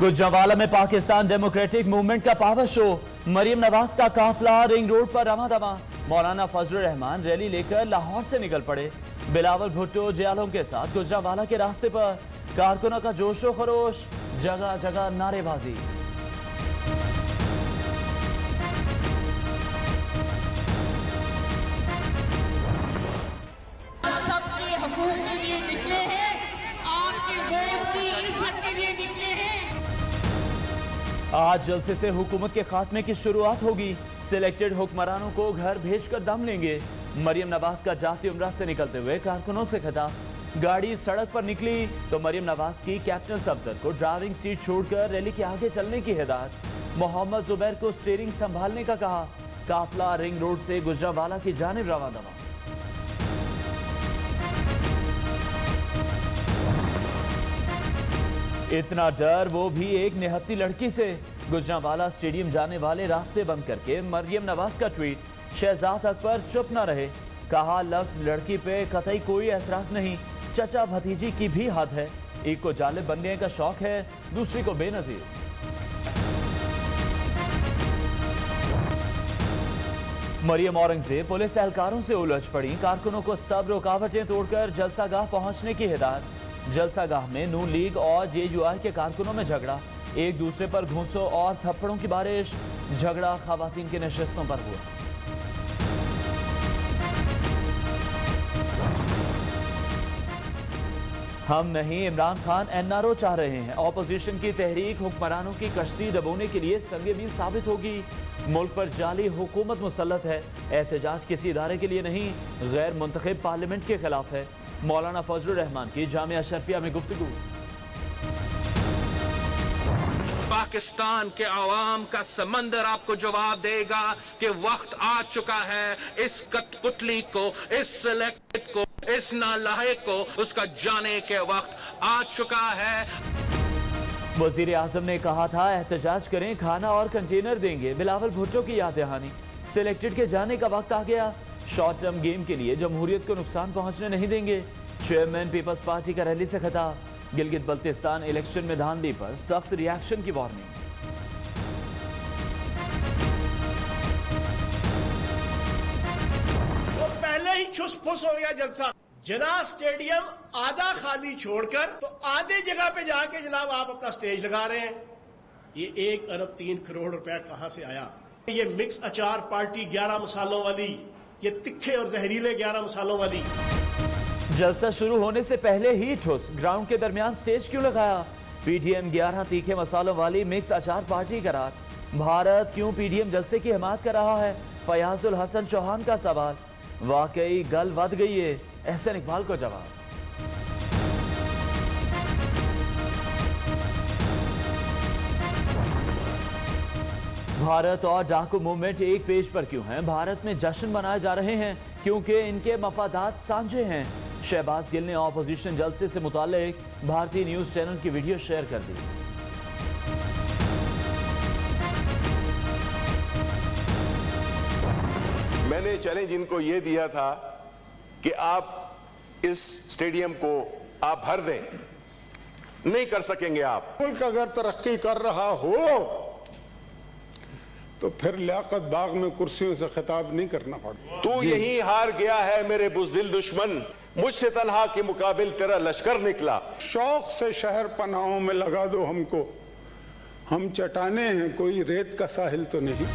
गुजरांवाला में Pakistan democratic movement का power show. Maryam Nawaz का काफिला रिंग रोड पर रवाना दवा। मौलाना फजलुर रहमान रैली लेकर लाहौर से निकल पड़े। बिलावल भुट्टो जयालों के साथ गुजरांवाला के रास्ते पर कारकुनों का जोशो खरोश, जगह जगह नारेबाजी। सबके हकूक के लिए निकले हैं, आपके वोट की इज्जत के लिए निकले हैं। आज जलसे से हुकूमत के खात्मे की शुरुआत होगी। सिलेक्टेड हुक्मरानों को घर भेजकर दम लेंगे। मरियम नवाज का जाती उम्रा से निकलते हुए कारकुनों से खिताब। गाड़ी सड़क पर निकली तो मरियम नवाज की कैप्टन सफदर को ड्राइविंग सीट छोड़कर रैली के आगे चलने की हिदायत। मोहम्मद जुबैर को स्टीयरिंग संभालने का कहा। काफिला रिंग रोड से गुजरांवाला की जानिब रवाना दवा। इतना डर वो भी एक निहत्ती लड़की से। गुजरांवाला स्टेडियम जाने वाले रास्ते बंद करके मरियम नवाज का ट्वीट। शहजाद अकबर चुप न रहे, कहा लफ्ज लड़की पे कतई कोई एतराज नहीं, चचा भतीजी की भी हद है। एक को जालिब बनने का शौक है, दूसरी को बेनजीर। मरियम औरंगजेब पुलिस एहलकारों से उलझ पड़ी। कारकुनों को सब रुकावटें तोड़कर जलसागाह पहुंचने की हिदायत। जलसागाह में नून लीग और जेयूआई के कारकुनों में झगड़ा। एक दूसरे पर घूंसों और थप्पड़ों की बारिश। झगड़ा खवातीन की नशिस्तों पर हुआ। हम नहीं, इमरान खान एनआरओ चाह रहे हैं। ऑपोजिशन की तहरीक हुक्मरानों की कश्ती डबोने के लिए संगीन साबित होगी। मुल्क पर जाली हुकूमत मुसल्लत है। एहतजाज किसी इदारे के लिए नहीं, गैर मुंतखब पार्लियामेंट के खिलाफ है। मौलाना फजलुर रहमान की जामिया अशरफिया में गुफ्तगू। पाकिस्तान के आवाम का समंदर आपको जवाब देगा कि वक्त आ चुका है इस कठपुतली को, इस सिलेक्टेड को, इस नालायक को उसका जाने के वक्त आ चुका है। वजीर आजम ने कहा था एहतजाज करें, खाना और कंटेनर देंगे। बिलावल भुट्टो की याद दहानी। सिलेक्टेड के जाने का वक्त आ गया। शॉर्ट टर्म गेम के लिए जमहूरियत को नुकसान पहुंचने नहीं देंगे। चेयरमैन पीपल्स पार्टी का रैली से खिताब। गिलगित बल्तिस्तान इलेक्शन में धांधली पर सख्त रिएक्शन की वार्निंग। तो पहले ही छुस फुस हो गया जलसा। जना स्टेडियम आधा खाली छोड़कर तो आधे जगह पे जाके जनाब आप अपना स्टेज लगा रहे हैं। ये 1 अरब 3 करोड़ रुपया कहां से आया? ये मिक्स अचार पार्टी 11 मसालों वाली, ये तिखे और जहरीले 11 मसालों वाली। जलसा शुरू होने से पहले ही ठुस। ग्राउंड के दरमियान स्टेज क्यों लगाया? पीडीएम 11 तीखे मसालों वाली मिक्स अचार पार्टी करार। भारत क्यों पीडीएम जलसे की हिमायत कर रहा है? फयाजुल हसन चौहान का सवाल। वाकई गल वध गई है, एहसन इकबाल को जवाब। भारत और डाकू मूवमेंट एक पेज पर क्यों हैं? भारत में जश्न मनाए जा रहे हैं क्योंकि इनके मफादात साझे हैं। शहबाज गिल ने ऑपोजिशन जलसे से मुतालिक भारतीय न्यूज चैनल की वीडियो शेयर कर दी। मैंने चैलेंज इनको ये दिया था कि आप इस स्टेडियम को आप भर दें। नहीं कर सकेंगे आप। मुल्क अगर तरक्की कर रहा हो तो फिर लियाकत बाग में कुर्सियों से खिताब नहीं करना पड़ता। तू यही हार गया है मेरे बुज़दिल दुश्मन, मुझसे तन्हा के मुकाबिल तेरा लश्कर निकला। शौक से शहर पनाहों में लगा दो हमको, हम चटाने हैं, कोई रेत का साहिल तो नहीं।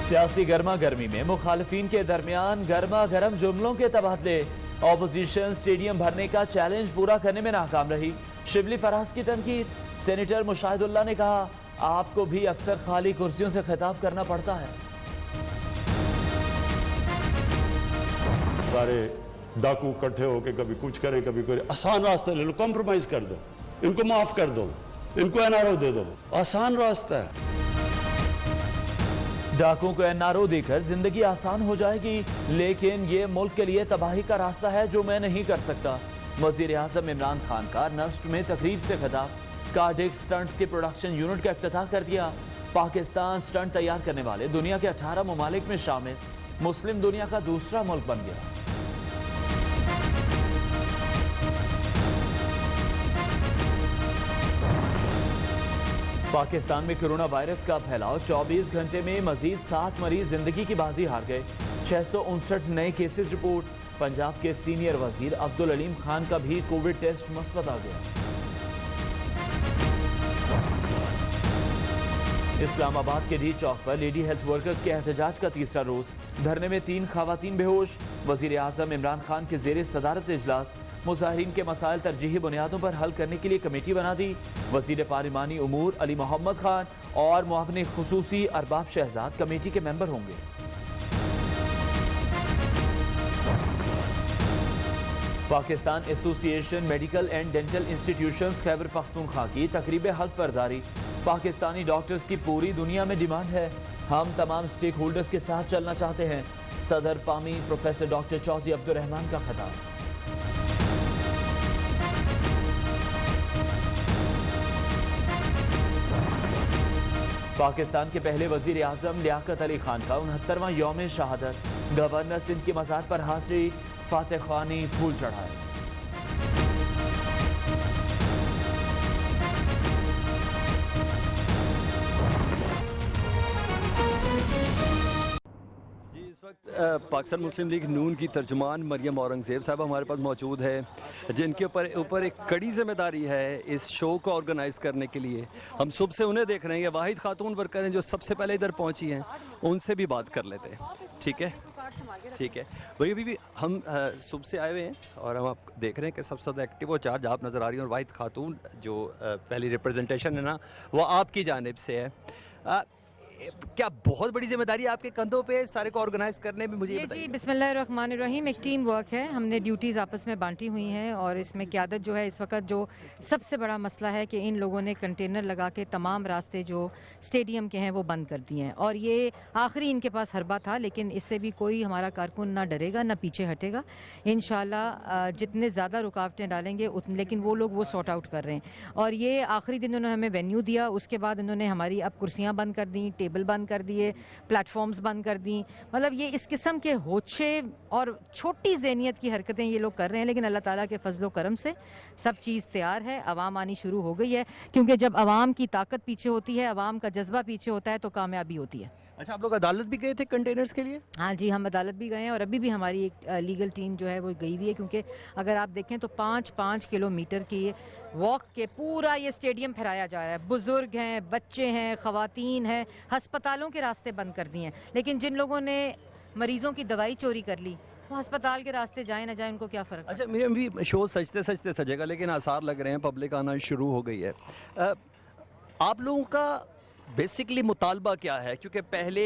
सियासी गर्मा गर्मी में मुखालिफिन के दरमियान गर्मा गर्म जुमलों के तबादले। ऑपोजिशन स्टेडियम भरने का चैलेंज पूरा करने में नाकाम रही। शिबली फराज की तनकीद। सेनेटर मुशाहिदुल्लाह ने कहा आपको भी अक्सर खाली कुर्सियों से खिताब करना पड़ता है। सारे डाकू इकट्ठे होकर कभी कुछ करें, कभी कोई आसान रास्ता ले लो, कॉम्प्रोमाइज कर दो, इनको माफ कर दो, इनको एनआरओ दे दो, आसान रास्ता है। डाकुओं को एनआरओ देकर जिंदगी आसान हो जाएगी, लेकिन ये मुल्क के लिए तबाही का रास्ता है जो मैं नहीं कर सकता। वजीर आजम इमरान खान का नस्ट में तकरीब से खिताब। कार्डिक स्टंट्स के प्रोडक्शन यूनिट का इफ्तिताह कर दिया। पाकिस्तान स्टंट तैयार करने वाले दुनिया के 18 ममालिक में शामिल। मुस्लिम दुनिया का दूसरा मुल्क बन गया। पाकिस्तान में कोरोना वायरस का फैलाव 24 घंटे में मजीद 7 मरीज जिंदगी की बाजी हार गए। 659 नए केसेस रिपोर्ट। पंजाब के सीनियर वजीर अब्दुल अलीम खान का भी कोविड टेस्ट मुस्बत आ गया। इस्लामाबाद के डी चौक पर लेडी हेल्थ वर्कर्स के एहतजाज का तीसरा रोज। धरने में 3 खवातीन बेहोश। वजीर आजम इमरान खान के जेर सदारत इजलास। मुजाहिरीन के मसाइल तरजीही बुनियादों पर हल करने के लिए कमेटी बना दी। वजीर पार्लिमानी उमूर अली मोहम्मद खान और मुआविन खुसूसी अरबाब शहजाद कमेटी के मेंबर होंगे। Pakistan association medical and dental institutions Khyber Pakhtunkhwa की तकरीब हल्फ बर्दारी। पाकिस्तानी डॉक्टर्स की पूरी दुनिया में डिमांड है। हम तमाम स्टेक होल्डर्स के साथ चलना चाहते हैं। सदर पामी प्रोफेसर डॉक्टर चौधरी अब्दुल रहमान का खिताब। पाकिस्तान के पहले वजीर आजम लियाकत अली खान का 69वां यौम शहादत। गवर्नर सिंध की मज़ार पर हाजिरी, फातिह ख्वानी फूल चढ़ाए। इस वक्त पाकिस्तान मुस्लिम लीग नून की तर्जुमान मरियम औरंगज़ेब साहब हमारे पास मौजूद है, जिनके ऊपर एक कड़ी जिम्मेदारी है इस शो को ऑर्गेनाइज़ करने के लिए। हम सुबह से उन्हें देख रहे हैं, ये वाहिद खातून वर्कर हैं जो सबसे पहले इधर पहुंची हैं। उनसे भी बात कर लेते हैं, ठीक है? ठीक है वही अभी भी हम सुबह से आए हुए हैं और हम आप देख रहे हैं कि सबसे ज़्यादा एक्टिव और चार्ज आप नज़र आ रही हैं। और वाहिद खातून जो पहली रिप्रेजेंटेशन है ना, वो आपकी जानिब से है। क्या बहुत बड़ी जिम्मेदारी आपके कंधों पे सारे को ऑर्गेनाइज करने में? मुझे जी बिस्मिल्लाहिर्रहमानिर्रहीम। एक टीम वर्क है, हमने ड्यूटीज़ आपस में बांटी हुई हैं और इसमें क़यादत जो है इस वक्त जो सबसे बड़ा मसला है कि इन लोगों ने कंटेनर लगा के तमाम रास्ते जो स्टेडियम के हैं वो बंद कर दिए हैं। और ये आखिरी इनके पास हरबा था, लेकिन इससे भी कोई हमारा कारकुन ना डरेगा ना पीछे हटेगा। इंशाल्लाह जितने ज़्यादा रुकावटें डालेंगे उतने, लेकिन वो लोग वो सॉर्ट आउट कर रहे हैं। और ये आखिरी दिन उन्होंने हमें वेन्यू दिया, उसके बाद उन्होंने हमारी अब कुर्सियाँ बंद कर दी, टेबल बंद कर दिए, प्लेटफॉर्म्स बंद कर दी। मतलब ये इस किस्म के होचे और छोटी ज़हनियत की हरकतें ये लोग कर रहे हैं, लेकिन अल्लाह ताला के फजलो करम से सब चीज़ तैयार है। आवाम आनी शुरू हो गई है, क्योंकि जब आवाम की ताकत पीछे होती है, आवाम का जज्बा पीछे होता है तो कामयाबी होती है। अच्छा, आप लोग अदालत भी गए थे कंटेनर्स के लिए? हाँ जी, हम अदालत भी गए हैं और अभी भी हमारी एक लीगल टीम जो है वो गई हुई है, क्योंकि अगर आप देखें तो 5-5 किलोमीटर की वॉक के पूरा ये स्टेडियम फहराया जा रहा है। बुजुर्ग हैं, बच्चे हैं, ख़वातीन हैं, हस्पतालों के रास्ते बंद कर दिए हैं। लेकिन जिन लोगों ने मरीज़ों की दवाई चोरी कर ली, वो अस्पताल के रास्ते जाए ना जाए, उनको क्या फ़र्क? अच्छा, मेरे भी शो सजते सजते सजेगा, लेकिन आसार लग रहे हैं पब्लिक आना शुरू हो गई है। आप लोगों का बेसिकली मुतालबा क्या है? क्योंकि पहले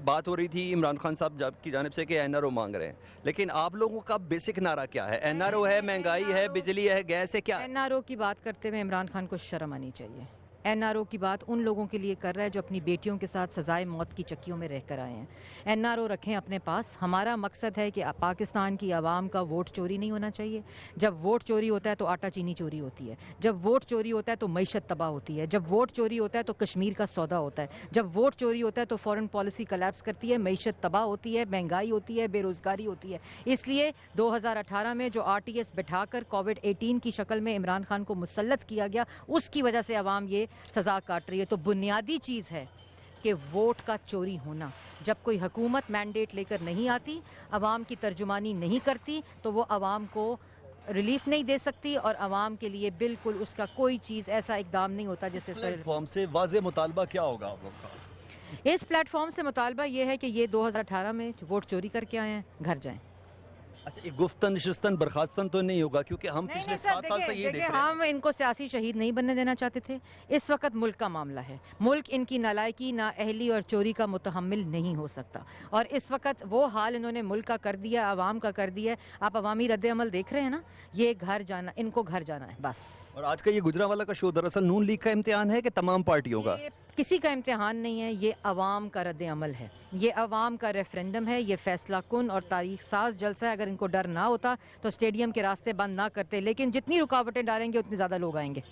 बात हो रही थी इमरान खान साहब की जानिब से कि NRO मांग रहे हैं, लेकिन आप लोगों का बेसिक नारा क्या है? NRO है, महंगाई है, बिजली है, गैस है, क्या? NRO की बात करते हुए इमरान खान को शर्म आनी चाहिए। NRO की बात उन लोगों के लिए कर रहा है जो अपनी बेटियों के साथ सजाए मौत की चक्कियों में रह कर आए हैं। NRO रखें अपने पास। हमारा मकसद है कि पाकिस्तान की आवाम का वोट चोरी नहीं होना चाहिए। जब वोट चोरी होता है तो आटा चीनी चोरी होती है, जब वोट चोरी होता है तो मईशत तबाह होती है, जब वोट चोरी होता है तो कश्मीर का सौदा होता है, जब वोट चोरी होता है तो फॉरेन पॉलिसी कलैप्स करती है, मईशत तबाह होती है, महंगाई होती है, बेरोज़गारी होती है। इसलिए 2018 में जो RTS बिठाकर कोविड-18 की शक्ल में इमरान खान को मुसल्लत किया गया, उसकी वजह से आवाम ये सज़ा काट रही है। तो बुनियादी चीज़ है कि वोट का चोरी होना। जब कोई हुकूमत मैंडेट लेकर नहीं आती, आवाम की तर्जुमानी नहीं करती, तो वो आवाम को रिलीफ नहीं दे सकती और आवाम के लिए बिल्कुल उसका कोई चीज़ ऐसा इकदाम नहीं होता जिससे प्लेटफॉर्म से वाज़े मुतालबा क्या होगा आप लोग का? इस प्लेटफॉर्म से मुतालबा ये है कि ये 2018 में वोट चोरी करके आए हैं, घर जाएं। अच्छा, ये गुफ्तन नशिस्तन बर्खास्तन तो नहीं होगा? क्योंकि हम पिछले 7 साल से ये देख रहे हैं। हम इनको सियासी शहीद नहीं बनने देना चाहते थे। इस वक्त मुल्क का मामला है, मुल्क इनकी नालायकी, नाअहली और चोरी का मुतहम्मिल नहीं हो सकता। और इस वक्त वो हाल इन्होंने मुल्क का कर दिया, आवाम का कर दिया। आप अवामी रद्द अमल देख रहे हैं ना, ये घर जाना, इनको घर जाना है बस। और आज का ये गुजरांवाला का शो दरअसल नून लीग का इम्तिहान है कि तमाम पार्टियों का? किसी का इम्तिहान नहीं है, ये अवाम का रद्द अमल है, ये अवाम का रेफरेंडम है, ये फैसला कुन और तारीख साज जलसा है। अगर इनको डर ना होता तो स्टेडियम के रास्ते बंद ना करते, लेकिन जितनी रुकावटें डालेंगे उतने ज़्यादा लोग आएंगे।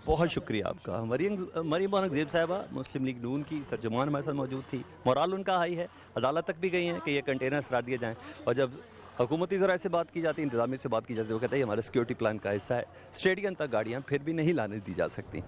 बहुत शुक्रिया आपका। मरियम औरंगज़ेब साहिबा मुस्लिम लीग नून की तर्जुमान हमारे साथ मौजूद थी। मोराल उनका हाई है, अदालत तक भी गई हैं कि ये कंटेनर हटा दिए जाएँ। और जब हुकूमती ज़राए से बात की जाती है, इंतज़ामी से बात की जाती है, वो कहते हैं हमारे सिक्योरिटी प्लान का हिस्सा है, स्टेडियम तक गाड़ियाँ फिर भी नहीं लाने दी जा सकती।